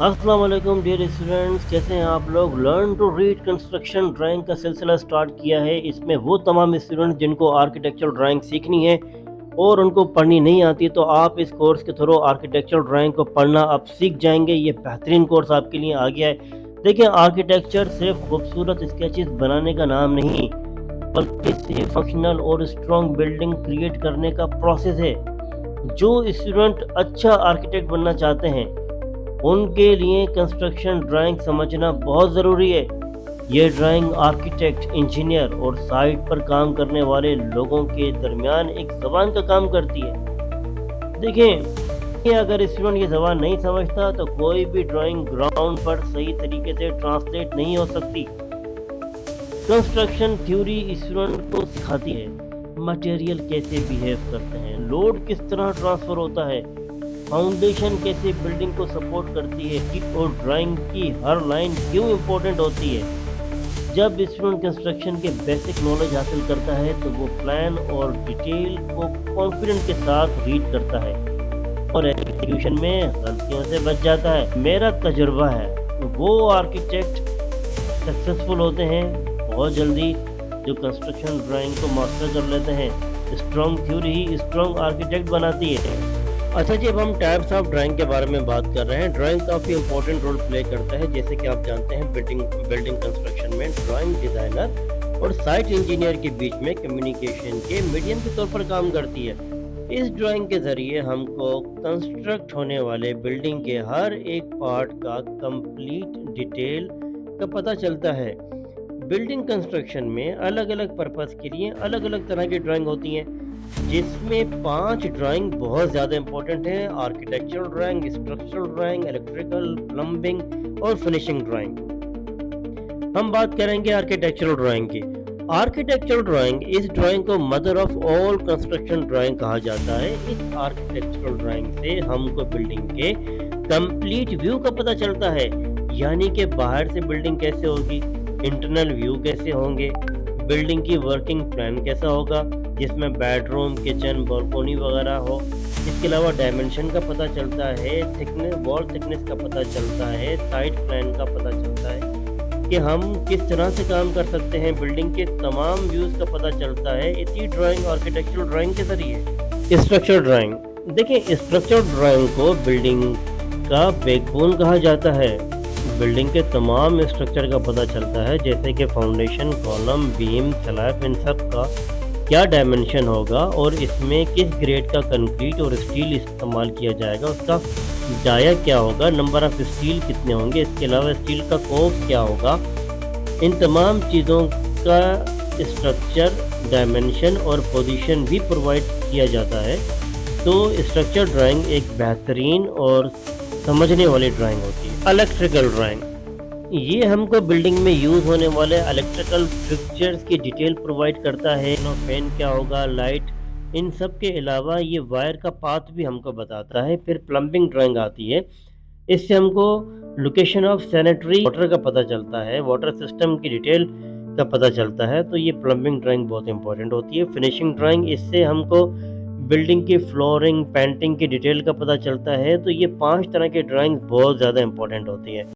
अस्सलाम वालेकुम dear students, कैसे हैं आप लोग। Learn to read construction drawing का सिलसिला स्टार्ट किया है। इसमें वो तमाम स्टूडेंट जिनको आर्किटेक्चरल ड्राइंग सीखनी है और उनको पढ़नी नहीं आती, तो आप इस कोर्स के थ्रू आर्किटेक्चरल ड्राइंग को पढ़ना अब सीख जाएंगे। ये बेहतरीन कोर्स आपके लिए आ गया है। देखिए, आर्किटेक्चर सिर्फ खूबसूरत स्केचेस बनाने का नाम नहीं, बल्कि इसे फंक्शनल और स्ट्रॉन्ग बिल्डिंग क्रिएट करने का प्रोसेस है। जो स्टूडेंट अच्छा आर्किटेक्ट बनना चाहते हैं, उनके लिए कंस्ट्रक्शन ड्राइंग समझना बहुत ज़रूरी है। ये ड्राइंग आर्किटेक्ट, इंजीनियर और साइट पर काम करने वाले लोगों के दरमियान एक ज़बान का काम करती है। देखें, ये अगर स्टूडेंट ये ज़बान नहीं समझता तो कोई भी ड्राइंग ग्राउंड पर सही तरीके से ट्रांसलेट नहीं हो सकती। कंस्ट्रक्शन थ्योरी स्टूडेंट को सिखाती है मटेरियल कैसे बिहेव करते हैं, लोड किस तरह ट्रांसफ़र होता है, फाउंडेशन कैसे बिल्डिंग को सपोर्ट करती है और ड्राइंग की हर लाइन क्यों इम्पोर्टेंट होती है। जब स्टूडेंट कंस्ट्रक्शन के बेसिक नॉलेज हासिल करता है तो वो प्लान और डिटेल को कॉन्फिडेंस के साथ रीड करता है और एग्जीक्यूशन में गलतियों से बच जाता है। मेरा तजुर्बा है, वो आर्किटेक्ट सक्सेसफुल होते हैं बहुत जल्दी जो कंस्ट्रक्शन ड्राइंग को मास्टर कर लेते हैं। स्ट्रॉन्ग थ्योरी ही स्ट्रॉन्ग आर्किटेक्ट बनाती है। अच्छा जी, अब हम टाइप्स ऑफ ड्राइंग के बारे में बात कर रहे हैं। ड्राइंग काफ़ी इंपॉर्टेंट रोल प्ले करता है। जैसे कि आप जानते हैं, बिल्डिंग कंस्ट्रक्शन में ड्राइंग डिज़ाइनर और साइट इंजीनियर के बीच में कम्युनिकेशन के मीडियम के तौर पर काम करती है। इस ड्राइंग के ज़रिए हमको कंस्ट्रक्ट होने वाले बिल्डिंग के हर एक पार्ट का कंप्लीट डिटेल का पता चलता है। बिल्डिंग कंस्ट्रक्शन में अलग अलग पर्पस के लिए अलग अलग तरह की ड्राइंग होती हैं, जिसमें 5 ड्राइंग बहुत ज़्यादा इंपॉर्टेंट है: architectural drawing, structural drawing, electrical, plumbing और फिनिशिंग ड्राइंग। हम बात करेंगे आर्किटेक्चरल ड्राइंग की। आर्किटेक्चरल ड्राइंग, इस ड्राइंग को mother of all construction drawing कहा जाता है। इस आर्किटेक्चरल ड्राइंग से हमको बिल्डिंग के कंप्लीट व्यू का पता चलता है, यानी कि बाहर से बिल्डिंग कैसे होगी, इंटरनल व्यू कैसे होंगे, बिल्डिंग की वर्किंग प्लान कैसा होगा जिसमें बेडरूम, किचन, बालकोनी वगैरह हो। इसके अलावा डायमेंशन का पता चलता है, थिकनेस, वॉल थिकनेस का पता चलता है, साइड प्लान का पता चलता है कि हम किस तरह से काम कर सकते हैं, बिल्डिंग के तमाम व्यूज़ का पता चलता है इसी ड्राइंग, आर्किटेक्चरल ड्राइंग के ज़रिए। स्ट्रक्चर ड्राइंग, देखिए, स्ट्रक्चर ड्राइंग को बिल्डिंग का बैकबोन कहा जाता है। बिल्डिंग के तमाम स्ट्रक्चर का पता चलता है, जैसे कि फाउंडेशन, कॉलम, बीम, स्लैब, इन सब का क्या डायमेंशन होगा और इसमें किस ग्रेड का कंक्रीट और स्टील इस्तेमाल किया जाएगा, उसका डाया क्या होगा, नंबर ऑफ स्टील कितने होंगे, इसके अलावा स्टील का कोप क्या होगा। इन तमाम चीज़ों का स्ट्रक्चर, डायमेंशन और पोजीशन भी प्रोवाइड किया जाता है। तो स्ट्रक्चर ड्राइंग एक बेहतरीन और समझने वाली ड्राइंग होती है। इलेक्ट्रिकल ड्राइंग, ये हमको बिल्डिंग में यूज़ होने वाले इलेक्ट्रिकल फिक्सचर्स की डिटेल प्रोवाइड करता है। फैन क्या होगा, लाइट, इन सब के अलावा ये वायर का पाथ भी हमको बताता है। फिर प्लम्बिंग ड्राइंग आती है, इससे हमको लोकेशन ऑफ सैनिटरी वाटर का पता चलता है, वाटर सिस्टम की डिटेल का पता चलता है। तो ये प्लम्बिंग ड्राइंग बहुत इंपॉर्टेंट होती है। फिनिशिंग ड्राइंग, इससे हमको बिल्डिंग की फ्लोरिंग, पेंटिंग की डिटेल का पता चलता है। तो ये 5 तरह की ड्राइंग बहुत ज़्यादा इंपॉर्टेंट होती है।